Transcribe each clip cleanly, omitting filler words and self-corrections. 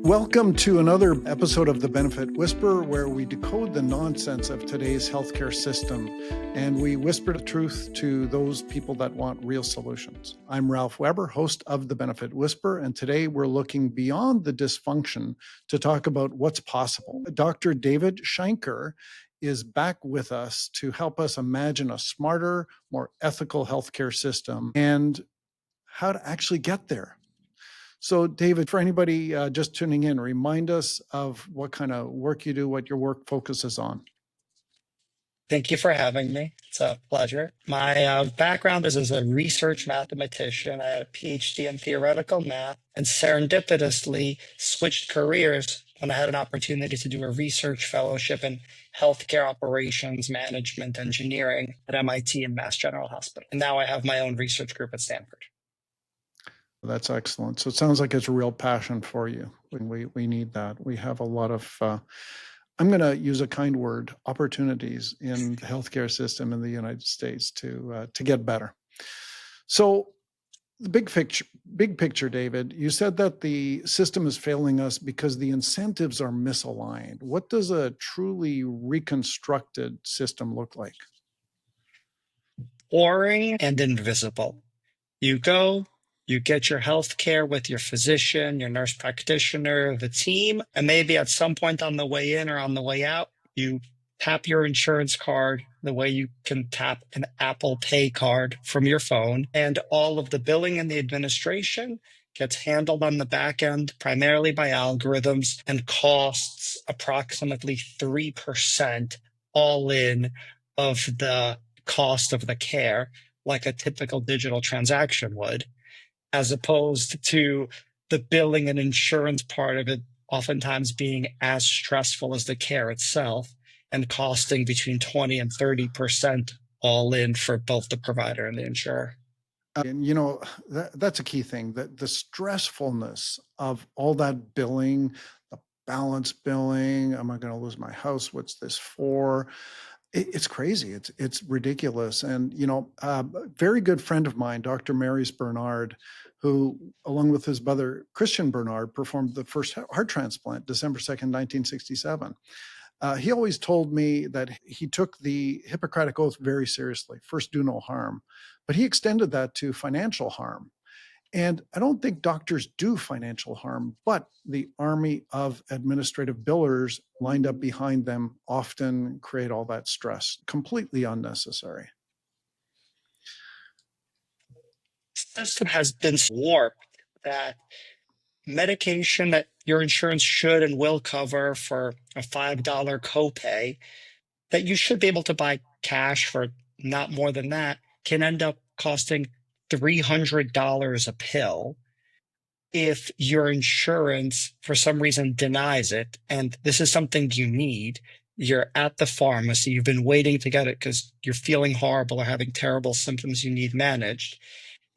Welcome to another episode of The Benefit Whisper, where we decode the nonsense of today's healthcare system and we whisper the truth to those people that want real solutions. I'm Ralph Weber, host of The Benefit Whisper, and today we're looking beyond the dysfunction to talk about what's possible. Dr. David Sheinker is back with us to help us imagine a smarter, more ethical healthcare system and how to actually get there. So, David, for anybody just tuning in, remind us of what kind of work you do, what your work focuses on. Thank you for having me. It's a pleasure. My background is as a research mathematician. I had a PhD in theoretical math and serendipitously switched careers when I had an opportunity to do a research fellowship in healthcare operations management engineering at MIT and Mass General Hospital. And now I have my own research group at Stanford. That's excellent. So it sounds like it's a real passion for you. We need that. We have a lot of, I'm going to use a kind word, opportunities in the healthcare system in the United States to get better. So the big picture, David, you said that the system is failing us because the incentives are misaligned. What does a truly reconstructed system look like? Boring and invisible. You go, you get your health care with your physician, your nurse practitioner, the team, and maybe at some point on the way in or on the way out, you tap your insurance card the way you can tap an Apple Pay card from your phone, and all of the billing and the administration gets handled on the back end primarily by algorithms and costs approximately 3% all in of the cost of the care, like a typical digital transaction would, as opposed to the billing and insurance part of it oftentimes being as stressful as the care itself and costing between 20 and 30% all in for both the provider and the insurer. And you know, that's a key thing, that the stressfulness of all that billing, the balance billing, am I going to lose my house? What's this for? It's crazy. It's ridiculous. And, you know, a very good friend of mine, Dr. Marius Bernard, who, along with his brother, Christian Bernard, performed the first heart transplant, December 2nd, 1967. He always told me that he took the Hippocratic Oath very seriously, first do no harm, but he extended that to financial harm. And I don't think doctors do financial harm, but the army of administrative billers lined up behind them often create all that stress, completely unnecessary. The system has been warped that medication that your insurance should and will cover for a $5 copay that you should be able to buy cash for not more than that can end up costing $300 a pill if your insurance for some reason denies it, and this is something you need. You're at the pharmacy, you've been waiting to get it because you're feeling horrible or having terrible symptoms you need managed.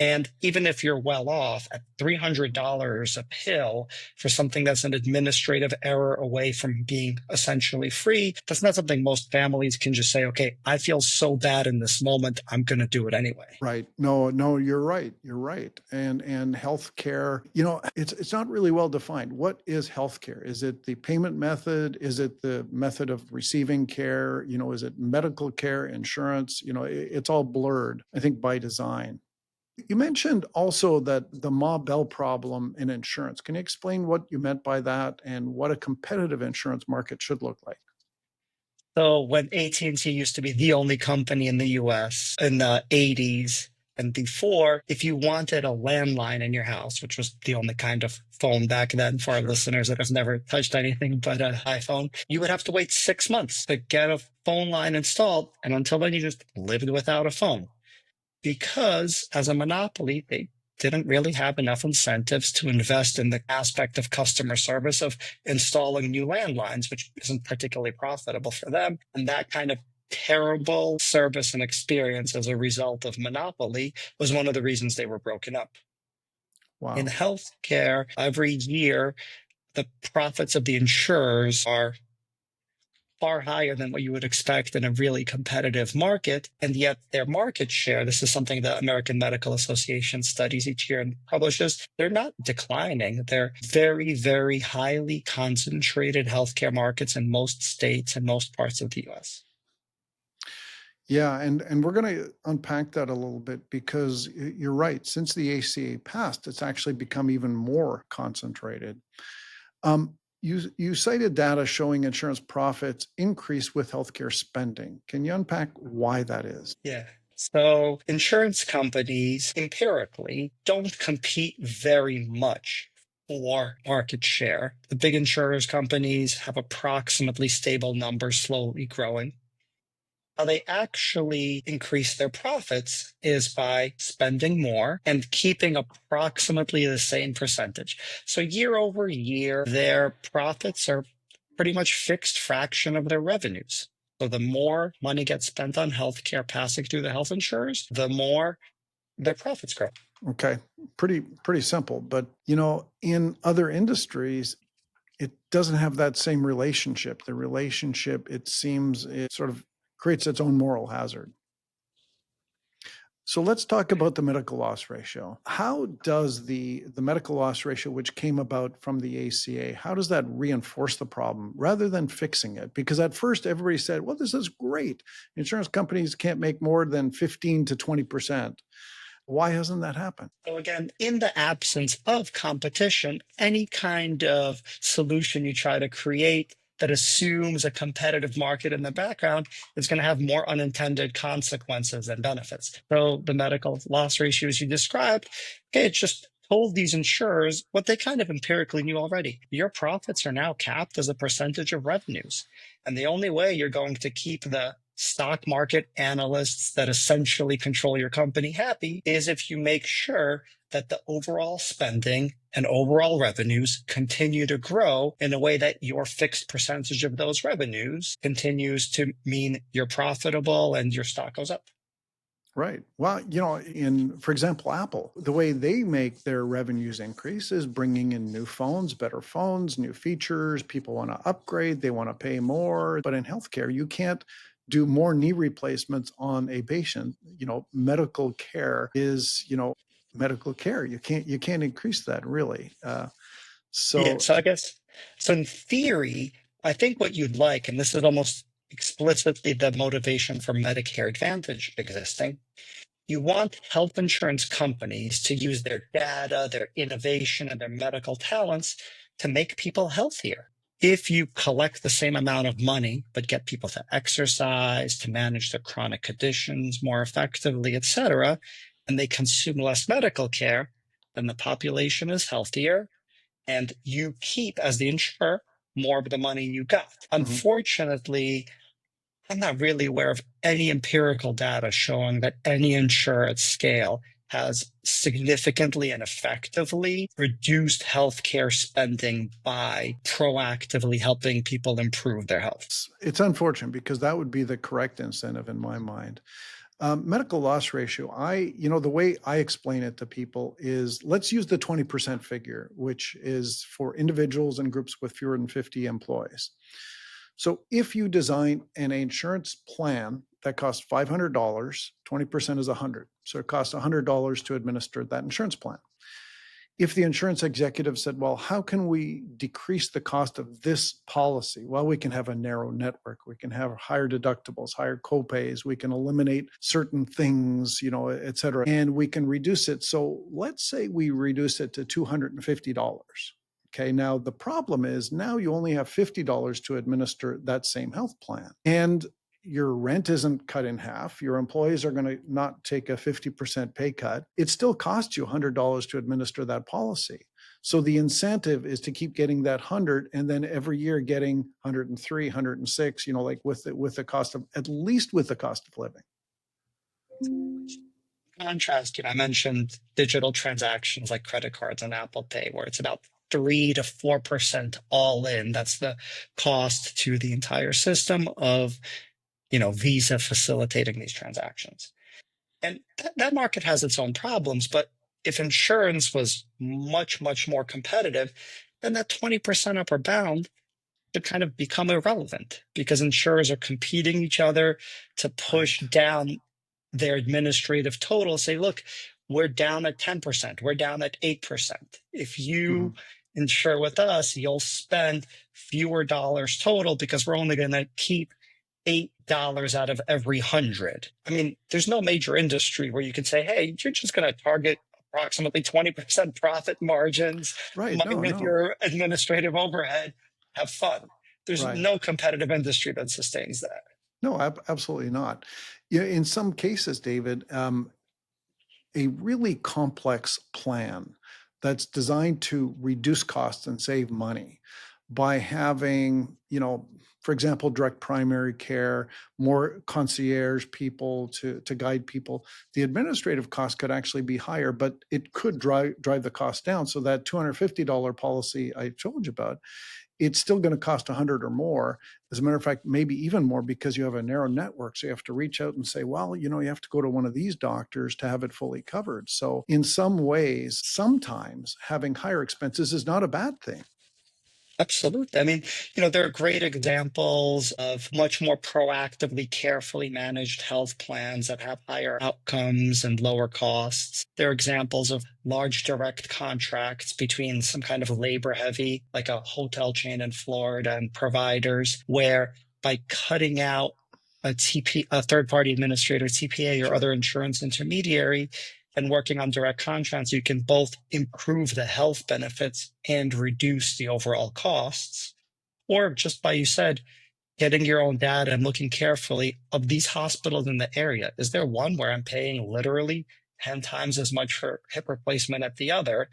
And even if you're well off, at $300 a pill for something that's an administrative error away from being essentially free, that's not something most families can just say, okay, I feel so bad in this moment, I'm going to do it anyway. Right. No, you're right. You're right. And healthcare, you know, it's not really well defined. What is healthcare? Is it the payment method? Is it the method of receiving care? You know, is it medical care, insurance? You know, it's all blurred, I think, by design. You mentioned also that the Ma Bell problem in insurance. Can you explain what you meant by that and what a competitive insurance market should look like? So when AT&T used to be the only company in the US in the 80s and before, if you wanted a landline in your house, which was the only kind of phone back then for our listeners that have never touched anything but an iPhone, you would have to wait 6 months to get a phone line installed. And until then, you just lived without a phone. Because as a monopoly, they didn't really have enough incentives to invest in the aspect of customer service of installing new landlines, which isn't particularly profitable for them. And that kind of terrible service and experience as a result of monopoly was one of the reasons they were broken up. Wow. In healthcare, every year, the profits of the insurers are far higher than what you would expect in a really competitive market. And yet their market share, this is something the American Medical Association studies each year and publishes, they're not declining. They're very, very highly concentrated healthcare markets in most states and most parts of the US. Yeah, and we're going to unpack that a little bit because you're right. Since the ACA passed, it's actually become even more concentrated. You cited data showing insurance profits increase with healthcare spending. Can you unpack why that is? Yeah. So insurance companies empirically don't compete very much for market share. The big insurers companies have approximately stable numbers, slowly growing. How they actually increase their profits is by spending more and keeping approximately the same percentage. So year over year, their profits are pretty much fixed fraction of their revenues. So the more money gets spent on healthcare passing through the health insurers, the more their profits grow. Okay, pretty simple. But in other industries, it doesn't have that same relationship. The relationship, it seems, it sort of creates its own moral hazard. So let's talk about the medical loss ratio. How does the medical loss ratio, which came about from the ACA, how does that reinforce the problem rather than fixing it? Because at first everybody said, well, this is great. Insurance companies can't make more than 15 to 20%. Why hasn't that happened? So again, in the absence of competition, any kind of solution you try to create that assumes a competitive market in the background is going to have more unintended consequences than benefits. So the medical loss ratios you described, okay, it just told these insurers what they kind of empirically knew already. Your profits are now capped as a percentage of revenues. And the only way you're going to keep the stock market analysts that essentially control your company happy is if you make sure that the overall spending and overall revenues continue to grow in a way that your fixed percentage of those revenues continues to mean you're profitable and your stock goes up. Right. Well, for example, Apple, the way they make their revenues increase is bringing in new phones, new features. People want to upgrade, they want to pay more. But in healthcare, you can't do more knee replacements on a patient. Medical care is, medical care. You can't increase that really. Yeah. So So I guess, so in theory, I think what you'd like, and this is almost explicitly the motivation for Medicare Advantage existing, you want health insurance companies to use their data, their innovation, and their medical talents to make people healthier. If you collect the same amount of money, but get people to exercise, to manage their chronic conditions more effectively, et cetera, and they consume less medical care, then the population is healthier and you keep, as the insurer, more of the money you got. mhm. Unfortunately, I'm not really aware of any empirical data showing that any insurer at scale has significantly and effectively reduced healthcare spending by proactively helping people improve their health. It's unfortunate because that would be the correct incentive in my mind. Medical loss ratio, the way I explain it to people is let's use the 20% figure, which is for individuals and groups with fewer than 50 employees. So if you design an insurance plan that costs $500, 20% is 100. So it costs $100 to administer that insurance plan. If the insurance executive said, well, how can we decrease the cost of this policy? Well, we can have a narrow network. We can have higher deductibles, higher copays. We can eliminate certain things, et cetera, and we can reduce it. So let's say we reduce it to $250. Okay, now the problem is now you only have $50 to administer that same health plan. And your rent isn't cut in half. Your employees are going to not take a 50% pay cut. It still costs you $100 to administer that policy. So the incentive is to keep getting that 100 and then every year getting 103, 106, like with the cost of, at least with the cost of living. Contrast, I mentioned digital transactions like credit cards and Apple Pay, where it's about 3 to 4% all in. That's the cost to the entire system of Visa facilitating these transactions. And that market has its own problems, but if insurance was much, much more competitive, then that 20% upper bound to kind of become irrelevant because insurers are competing each other to push Right. down their administrative total. Say, look, we're down at 10%, we're down at 8%. If Hmm. you insure with us, you'll spend fewer dollars total because we're only going to keep $8 out of every 100. I mean, there's no major industry where you can say, hey, you're just going to target approximately 20% profit margins Right. No, minus no. your administrative overhead. Have fun. There's Right. no competitive industry that sustains that. No, absolutely not. Yeah, in some cases, David, a really complex plan that's designed to reduce costs and save money by having, for example, direct primary care, more concierge people to guide people. The administrative cost could actually be higher, but it could drive the cost down. So that $250 policy I told you about, it's still going to cost 100 or more. As a matter of fact, maybe even more because you have a narrow network. So you have to reach out and say, well, you have to go to one of these doctors to have it fully covered. So in some ways, sometimes having higher expenses is not a bad thing. Absolutely. I mean, there are great examples of much more proactively, carefully managed health plans that have higher outcomes and lower costs. There are examples of large direct contracts between some kind of labor heavy, like a hotel chain in Florida, and providers, where by cutting out a third party administrator, TPA, or Sure. other insurance intermediary, and working on direct contracts, you can both improve the health benefits and reduce the overall costs. Or just by, you said, getting your own data and looking carefully of these hospitals in the area. Is there one where I'm paying literally 10 times as much for hip replacement at the other?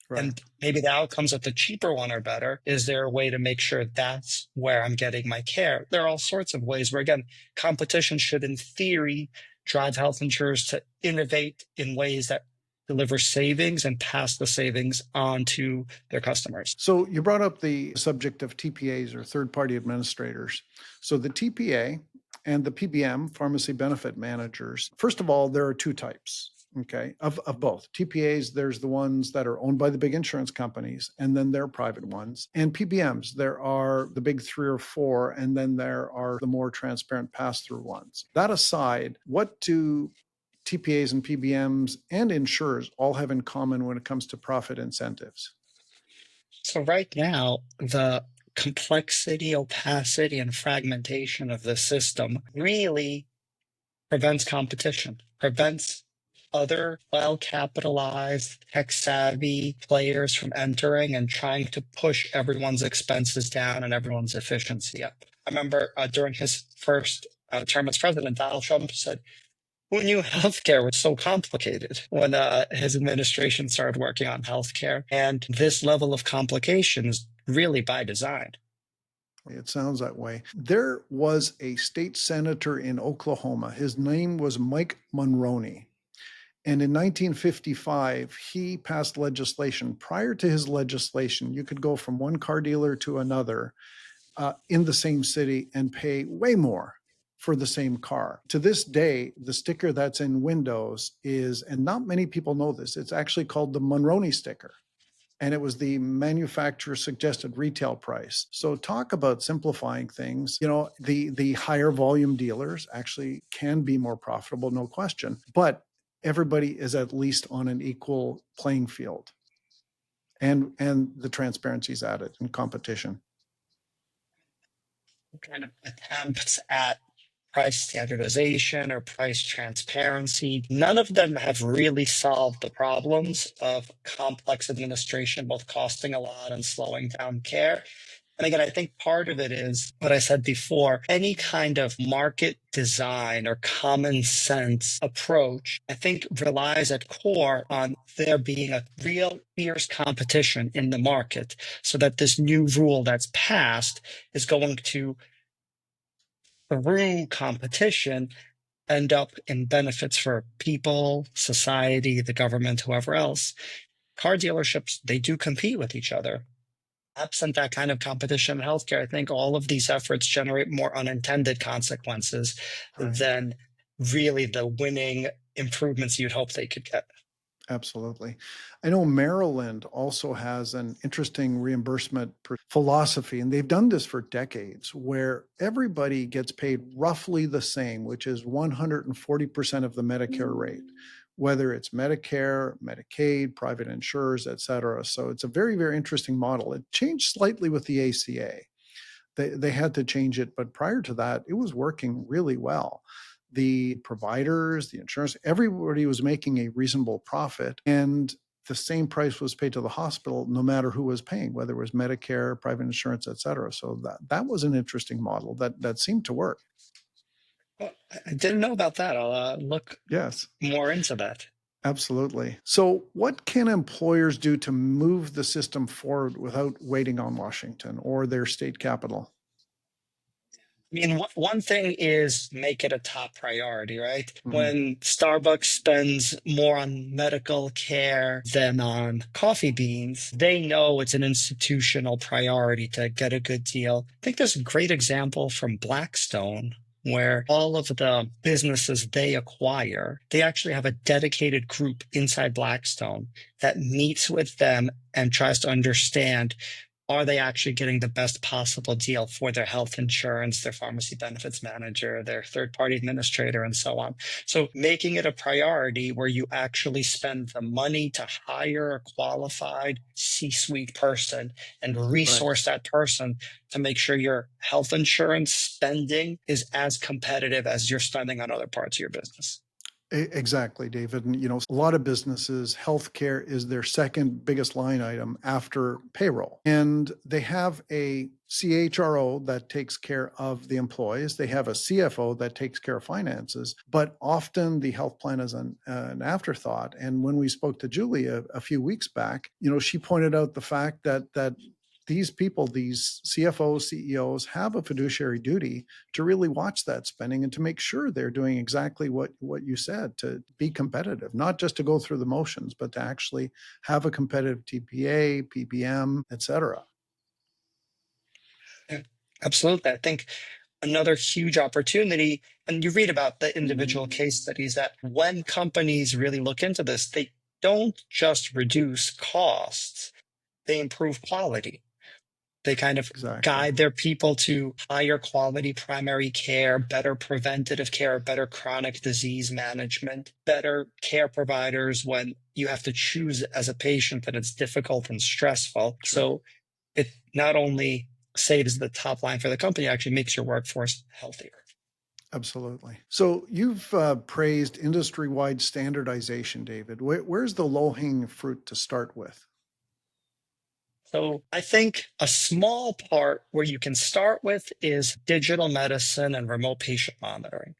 Right. And maybe the outcomes at the cheaper one are better. Is there a way to make sure that's where I'm getting my care? There are all sorts of ways where, again, competition should, in theory, drive health insurers to innovate in ways that deliver savings and pass the savings on to their customers. So you brought up the subject of TPAs or third party administrators. So the TPA and the PBM, pharmacy benefit managers, first of all, there are two types. Okay, of both TPAs, there's the ones that are owned by the big insurance companies, and then there are private ones. And PBMs, there are the big three or four, and then there are the more transparent pass through ones. That aside, what do TPAs and PBMs and insurers all have in common when it comes to profit incentives? So, right now, the complexity, opacity, and fragmentation of the system really prevents competition, prevents other well capitalized, tech savvy players from entering and trying to push everyone's expenses down and everyone's efficiency up. I remember during his first term as president, Donald Trump said, who knew healthcare was so complicated when his administration started working on healthcare? And this level of complication is really by design. It sounds that way. There was a state senator in Oklahoma. His name was Mike Mulroney. And in 1955, he passed legislation. Prior to his legislation, you could go from one car dealer to another in the same city and pay way more for the same car. To this day, the sticker that's in windows is, and not many people know this, it's actually called the Mulroney sticker, and it was the manufacturer suggested retail price. So talk about simplifying things. The higher volume dealers actually can be more profitable, no question, but everybody is at least on an equal playing field. And the transparency is added in competition. Kind of attempts at price standardization or price transparency. None of them have really solved the problems of complex administration, both costing a lot and slowing down care. And again, I think part of it is what I said before, any kind of market design or common sense approach, I think relies at core on there being a real fierce competition in the market so that this new rule that's passed is going to, through competition, end up in benefits for people, society, the government, whoever else. Car dealerships, they do compete with each other. Absent that kind of competition in healthcare, I think all of these efforts generate more unintended consequences Right. than really the winning improvements you'd hope they could get. Absolutely. I know Maryland also has an interesting reimbursement philosophy, and they've done this for decades, where everybody gets paid roughly the same, which is 140% of the Medicare rate, whether it's Medicare, Medicaid, private insurers, et cetera. So it's a very, very interesting model. It changed slightly with the ACA. They had to change it, but prior to that, it was working really well. The providers, the insurance, everybody was making a reasonable profit, and the same price was paid to the hospital no matter who was paying, whether it was Medicare, private insurance, et cetera. So that was an interesting model that seemed to work. Well, I didn't know about that. I'll look Yes, more into that. absolutely. So what can employers do to move the system forward without waiting on Washington or their state capital? I mean, one thing is make it a top priority, right? Mhm. When Starbucks spends more on medical care than on coffee beans, they know it's an institutional priority to get a good deal. I think there's a great example from Blackstone where all of the businesses they acquire, they actually have a dedicated group inside Blackstone that meets with them and tries to understand, are they actually getting the best possible deal for their health insurance, their pharmacy benefits manager, their third party administrator, and so on? So, making it a priority where you actually spend the money to hire a qualified C suite person and Right. resource that person to make sure your health insurance spending is as competitive as you're spending on other parts of your business. Exactly, David. And, a lot of businesses, healthcare is their second biggest line item after payroll. And they have a CHRO that takes care of the employees. They have a CFO that takes care of finances, but often the health plan is an afterthought. And when we spoke to Julie a few weeks back, she pointed out the fact that these people, these CFOs, CEOs, have a fiduciary duty to really watch that spending and to make sure they're doing exactly what you said, to be competitive, not just to go through the motions, but to actually have a competitive TPA, PBM, et cetera. Yeah, absolutely. I think another huge opportunity, and you read about the individual case studies, that when companies really look into this, they don't just reduce costs, they improve quality. They kind of Exactly. guide their people to higher quality primary care, better preventative care, better chronic disease management, better care providers when you have to choose as a patient and it's difficult and stressful. True. So it not only saves the top line for the company, it actually makes your workforce healthier. Absolutely. So you've praised industry-wide standardization, David. Where's the low-hanging fruit to start with? So I think a small part where you can start with is digital medicine and remote patient monitoring.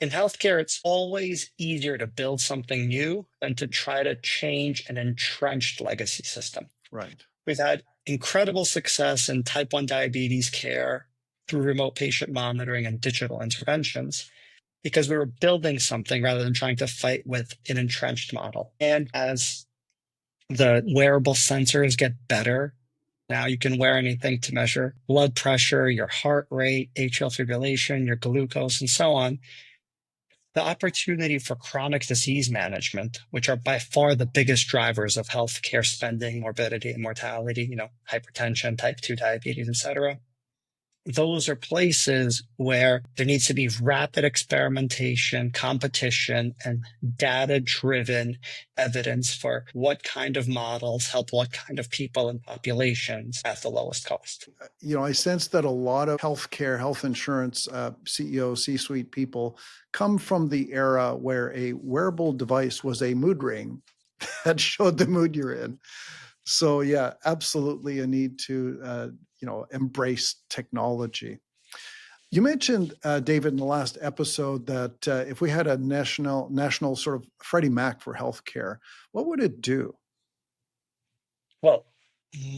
In healthcare, it's always easier to build something new than to try to change an entrenched legacy system. Right. We've had incredible success in type 1 diabetes care through remote patient monitoring and digital interventions because we were building something rather than trying to fight with an entrenched model. And as the wearable sensors get better, now you can wear anything to measure blood pressure, your heart rate, atrial fibrillation, your glucose, and so on. The opportunity for chronic disease management, which are by far the biggest drivers of healthcare spending, morbidity, and mortality, hypertension, type 2 diabetes, et cetera. Those are places where there needs to be rapid experimentation, competition, and data driven evidence for what kind of models help what kind of people and populations at the lowest cost. I sense that a lot of healthcare, health insurance CEOs, C-suite people come from the era where a wearable device was a mood ring that showed the mood you're in. So yeah, absolutely a need to embrace technology. You mentioned, David, in the last episode that if we had a national sort of Freddie Mac for healthcare, what would it do? Well,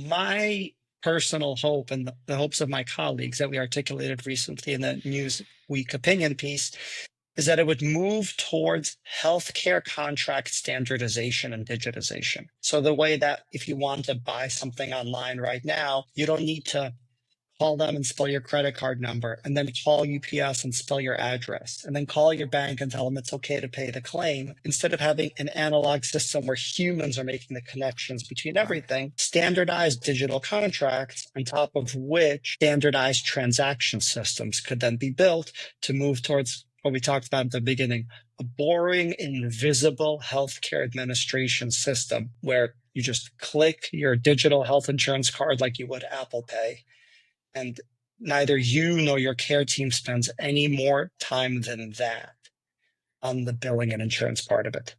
my personal hope and the hopes of my colleagues that we articulated recently in the Newsweek opinion piece is that it would move towards healthcare contract standardization and digitization. So the way that if you want to buy something online right now, you don't need to call them and spell your credit card number, and then call UPS and spell your address, and then call your bank and tell them it's okay to pay the claim, instead of having an analog system where humans are making the connections between Right. everything. Standardized digital contracts, on top of which standardized transaction systems could then be built to move towards what we talked about at the beginning, a boring, invisible healthcare administration system where you just click your digital health insurance card like you would Apple Pay, and neither you nor your care team spends any more time than that on the billing and insurance part of it.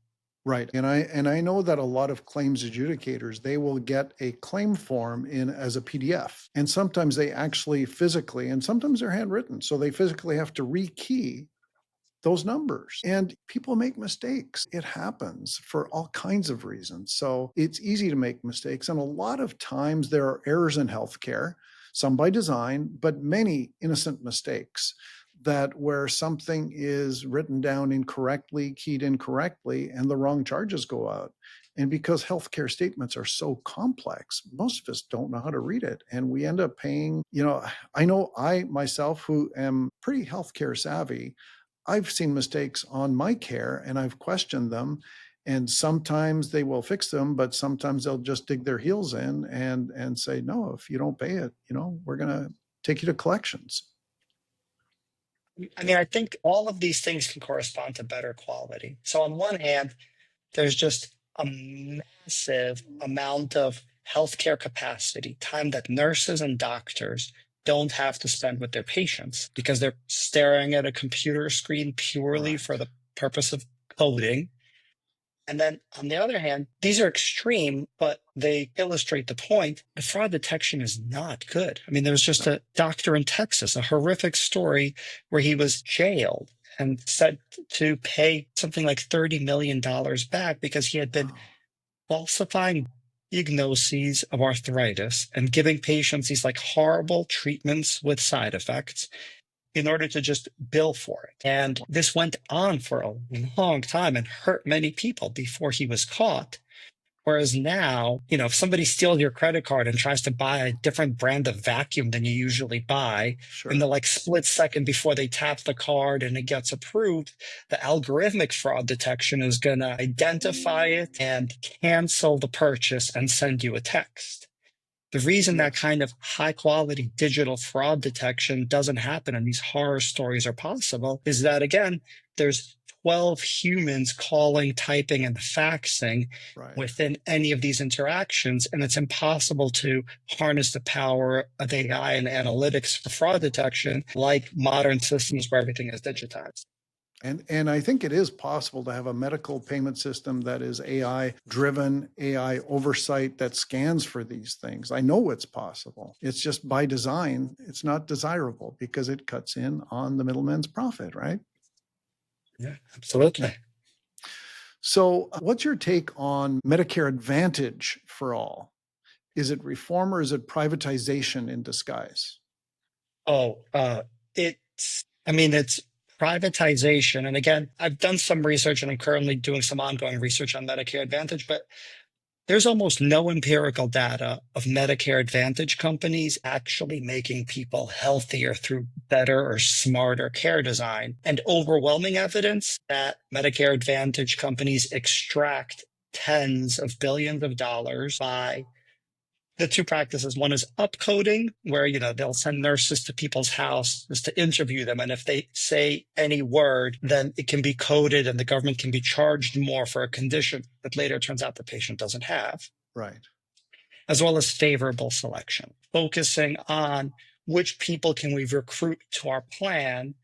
Right. And I know that a lot of claims adjudicators, they will get a claim form in as a PDF. And sometimes they actually physically, and sometimes they're handwritten. So they physically have to rekey those numbers. And people make mistakes. It happens for all kinds of reasons. So it's easy to make mistakes. And a lot of times there are errors in healthcare, some by design, but many innocent mistakes, that where something is written down incorrectly, keyed incorrectly, and the wrong charges go out. And because healthcare statements are so complex, most of us don't know how to read it. And we end up paying, I know I myself, who am pretty healthcare savvy, I've seen mistakes on my care and I've questioned them. And sometimes they will fix them, but sometimes they'll just dig their heels in and say, no, if you don't pay it, we're going to take you to collections. I mean, I think all of these things can correspond to better quality. So on one hand, there's just a massive amount of healthcare capacity, time that nurses and doctors don't have to spend with their patients because they're staring at a computer screen purely Right. for the purpose of coding. And then on the other hand, these are extreme, but they illustrate the point. The fraud detection is not good. I mean, there was just a doctor in Texas, a horrific story where he was jailed and said to pay something like $30 million back because he had been Wow. falsifying diagnoses of arthritis and giving patients these like horrible treatments with side effects in order to just bill for it. And this went on for a long time and hurt many people before he was caught. Whereas now, if somebody steals your credit card and tries to buy a different brand of vacuum than you usually buy, in the Sure. like split second before they tap the card and it gets approved, the algorithmic fraud detection is going to identify it and cancel the purchase and send you a text. The reason that Yes. kind of high quality digital fraud detection doesn't happen and these horror stories are possible is that, again, there's 12 humans calling, typing, and faxing Right. within any of these interactions. And it's impossible to harness the power of AI and analytics for fraud detection like modern systems where everything is digitized. And I think it is possible to have a medical payment system that is AI driven, AI oversight that scans for these things. I know it's possible. It's just by design, it's not desirable because it cuts in on the middleman's profit, right? Yeah, absolutely. So, what's your take on Medicare Advantage for all? Is it reform or is it privatization in disguise? Oh, it's privatization. And again, I've done some research and I'm currently doing some ongoing research on Medicare Advantage, but there's almost no empirical data of Medicare Advantage companies actually making people healthier through better or smarter care design, and overwhelming evidence that Medicare Advantage companies extract tens of billions of dollars by the two practices. One is upcoding, where they'll send nurses to people's house just to interview them, and if they say any word, then it can be coded, and the government can be charged more for a condition that later turns out the patient doesn't have. Right. As well as favorable selection, focusing on which people can we recruit to our plan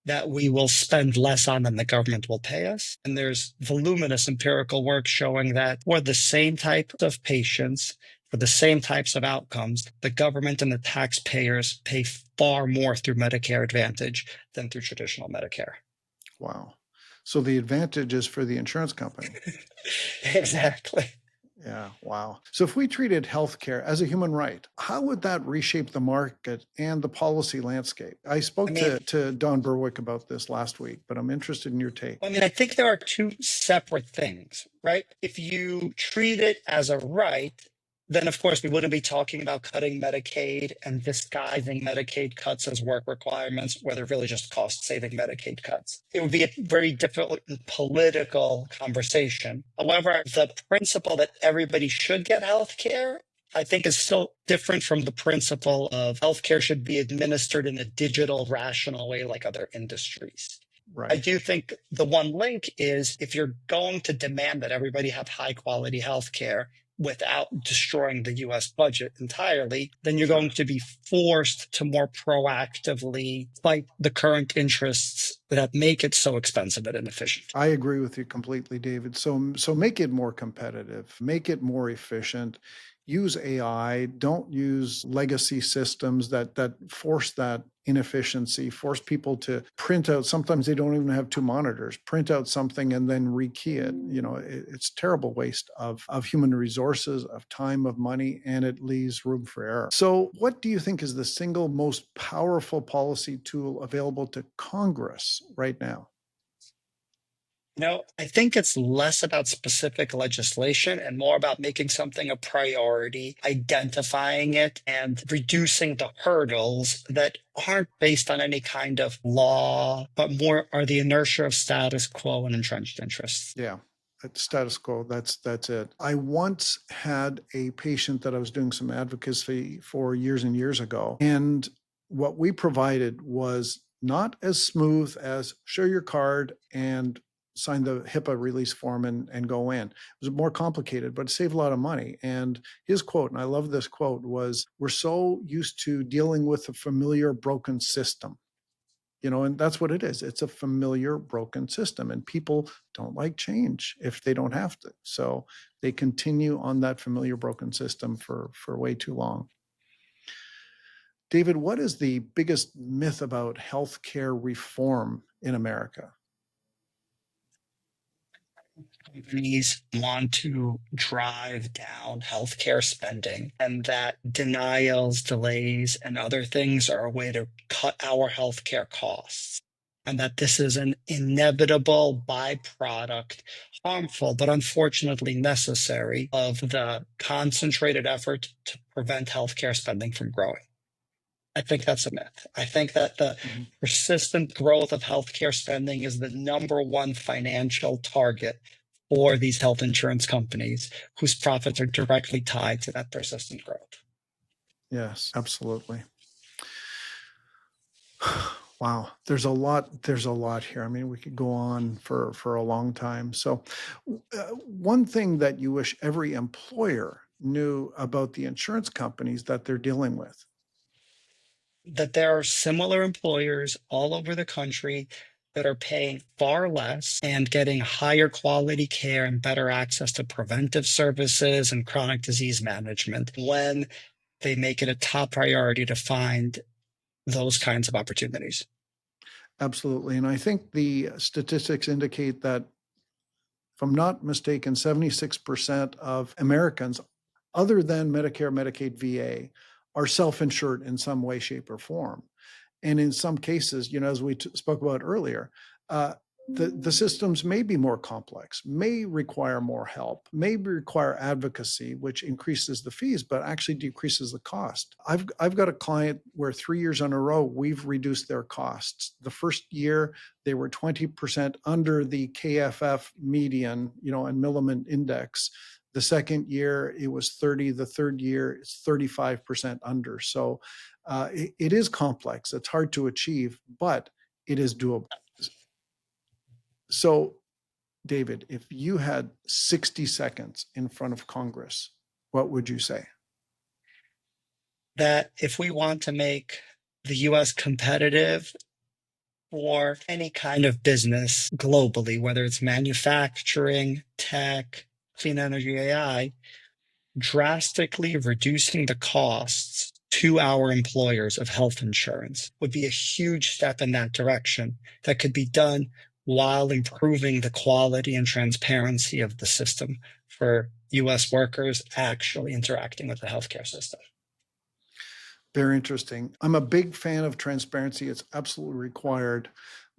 that we will spend less on than the government will pay us. And there's voluminous empirical work showing that for the same type of patients, for the same types of outcomes, the government and the taxpayers pay far more through Medicare Advantage than through traditional Medicare. Wow. So the advantage is for the insurance company. Exactly. Yeah, wow. So if we treated healthcare as a human right, how would that reshape the market and the policy landscape? I spoke to Don Berwick about this last week, but I'm interested in your take. I think there are two separate things, right? If you treat it as a right, then of course we wouldn't be talking about cutting Medicaid and disguising Medicaid cuts as work requirements, where they're really just cost saving Medicaid cuts. It would be a very difficult political conversation. However, the principle that everybody should get health care, I think, is still different from the principle of healthcare should be administered in a digital, rational way like other industries. I Right. do think the one link is if you're going to demand that everybody have high quality healthcare without destroying the US budget entirely, then you're Sure. going to be forced to more proactively fight the current interests that make it so expensive and inefficient. I agree with you completely, David. So make it more competitive, make it more efficient. Use AI. Don't use legacy systems that force that inefficiency, force people to print out. Sometimes they don't even have two monitors. Print out something and then rekey it. It's terrible waste of human resources, of time, of money, and it leaves room for error. So, what do you think is the single most powerful policy tool available to Congress right now? I think it's less about specific legislation and more about making something a priority, identifying it, and reducing the hurdles that aren't based on any kind of law, but more are the inertia of status quo and entrenched interests. Yeah, it's status quo. That's it. I once had a patient that I was doing some advocacy for years and years ago, and what we provided was not as smooth as show your card and sign the HIPAA release form and go in. It was more complicated, but it saved a lot of money. And his quote, and I love this quote, was, "We're so used to dealing with a familiar broken system." And that's what it is. It's a familiar broken system, and people don't like change if they don't have to. So they continue on that familiar broken system for way too long. David, what is the biggest myth about healthcare reform in America? Companies want to drive down healthcare spending, and that denials, delays, and other things are a way to cut our healthcare costs. And that this is an inevitable byproduct, harmful, but unfortunately necessary, of the concentrated effort to prevent healthcare spending from growing. I think that's a myth. I think that the Mhm. persistent growth of healthcare spending is the number one financial target for these health insurance companies whose profits are directly tied to that persistent growth. Yes, absolutely. Wow, there's a lot here. I mean, we could go on for a long time. So, one thing that you wish every employer knew about the insurance companies that they're dealing with. That there are similar employers all over the country that are paying far less and getting higher quality care and better access to preventive services and chronic disease management when they make it a top priority to find those kinds of opportunities. Absolutely. And I think the statistics indicate that, if I'm not mistaken, 76% of Americans, other than Medicare, Medicaid, VA, are self insured in some way, shape, or form. And in some cases, as we spoke about earlier, uh, the systems may be more complex, may require more help, may require advocacy, which increases the fees, but actually decreases the cost. I've got a client where 3 years in a row we've reduced their costs. The first year they were 20% under the KFF median, and Milliman index. The second year it was 30. The third year it's 35% under. So it is complex. It's hard to achieve, but it is doable. So, David, if you had 60 seconds in front of Congress, what would you say? That if we want to make the US competitive for any kind of business globally, whether it's manufacturing, tech, clean energy, AI, drastically reducing the costs to our employers of health insurance would be a huge step in that direction that could be done while improving the quality and transparency of the system for US workers actually interacting with the healthcare system. Very interesting. I'm a big fan of transparency. It's absolutely required.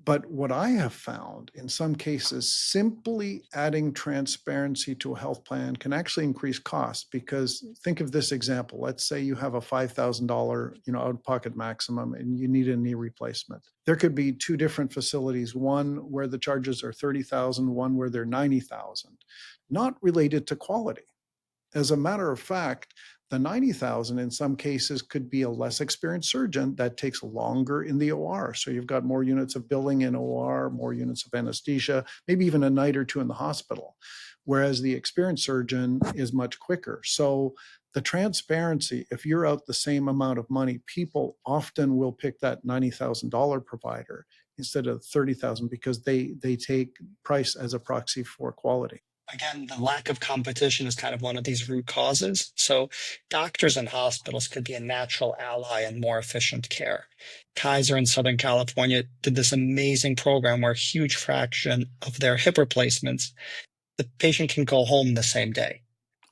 But what I have found in some cases, simply adding transparency to a health plan can actually increase costs. Because think of this example. Let's say you have a $5,000, out-of-pocket maximum and you need a knee replacement. There could be two different facilities, one where the charges are 30,000, one where they're 90,000, not related to quality. As a matter of fact, the 90,000 in some cases could be a less experienced surgeon that takes longer in the OR. So you've got more units of billing in OR, more units of anesthesia, maybe even a night or two in the hospital. Whereas the experienced surgeon is much quicker. So the transparency, if you're out the same amount of money, people often will pick that $90,000 provider instead of 30,000 because they take price as a proxy for quality. Again, the lack of competition is kind of one of these root causes. So doctors and hospitals could be a natural ally in more efficient care. Kaiser in Southern California did this amazing program where a huge fraction of their hip replacements, the patient can go home the same day.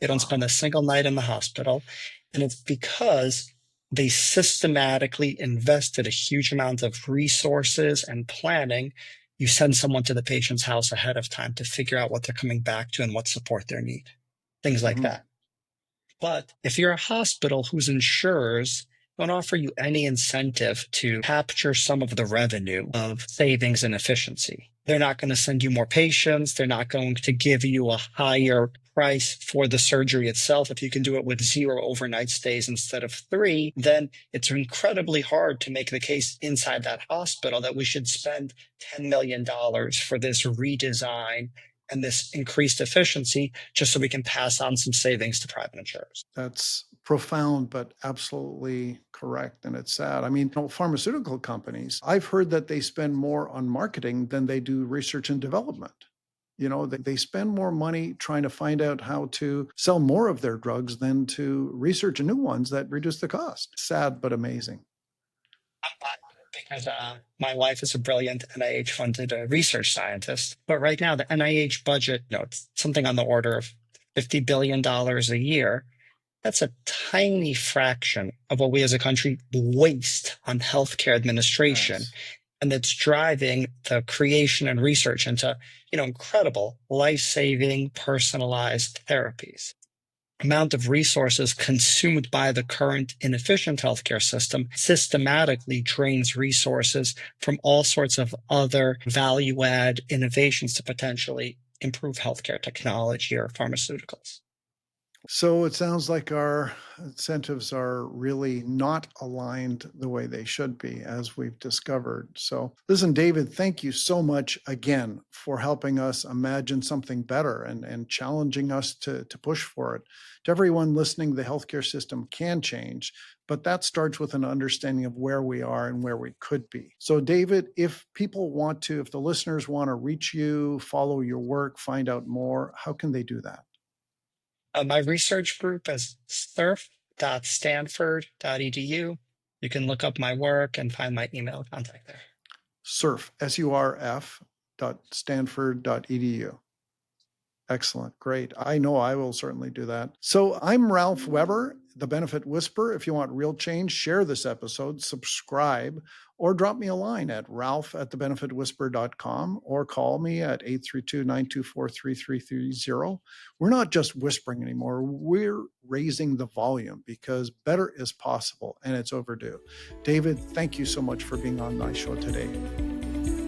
They don't spend a single night in the hospital. And it's because they systematically invested a huge amount of resources and planning. You send someone to the patient's house ahead of time to figure out what they're coming back to and what support they need, things like Mhm. that. But if you're a hospital whose insurers don't offer you any incentive to capture some of the revenue of savings and efficiency, they're not going to send you more patients. They're not going to give you a higher price for the surgery itself. If you can do it with 0 overnight stays instead of 3, then it's incredibly hard to make the case inside that hospital that we should spend $10 million for this redesign and this increased efficiency just so we can pass on some savings to private insurers. That's profound, but absolutely correct. And it's sad. I mean, pharmaceutical companies, I've heard that they spend more on marketing than they do research and development. They spend more money trying to find out how to sell more of their drugs than to research new ones that reduce the cost. Sad, but amazing. Because my wife is a brilliant NIH funded research scientist. But right now, the NIH budget, it's something on the order of $50 billion a year. That's a tiny fraction of what we as a country waste on healthcare administration. Yes. And that's driving the creation and research into, incredible life-saving personalized therapies. Amount of resources consumed by the current inefficient healthcare system systematically drains resources from all sorts of other value add innovations to potentially improve healthcare technology or pharmaceuticals. So it sounds like our incentives are really not aligned the way they should be, as we've discovered. So, listen, David, thank you so much again for helping us imagine something better and challenging us to push for it. To everyone listening, the healthcare system can change, but that starts with an understanding of where we are and where we could be. So, David, if the listeners want to reach you, follow your work, find out more, how can they do that? My research group is surf.stanford.edu. You can look up my work and find my email contact there. Surf, SURF Stanford.edu. Excellent. Great. I know I will certainly do that. So I'm Ralph Weber, the Benefit Whisperer. If you want real change, share this episode, subscribe, or drop me a line at ralph@thebenefitwhisperer.com or call me at 832-924-3330. We're not just whispering anymore. We're raising the volume because better is possible and it's overdue. David, thank you so much for being on my show today.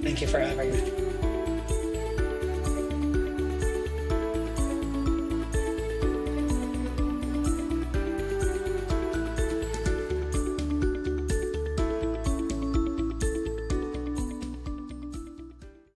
Thank you for having me.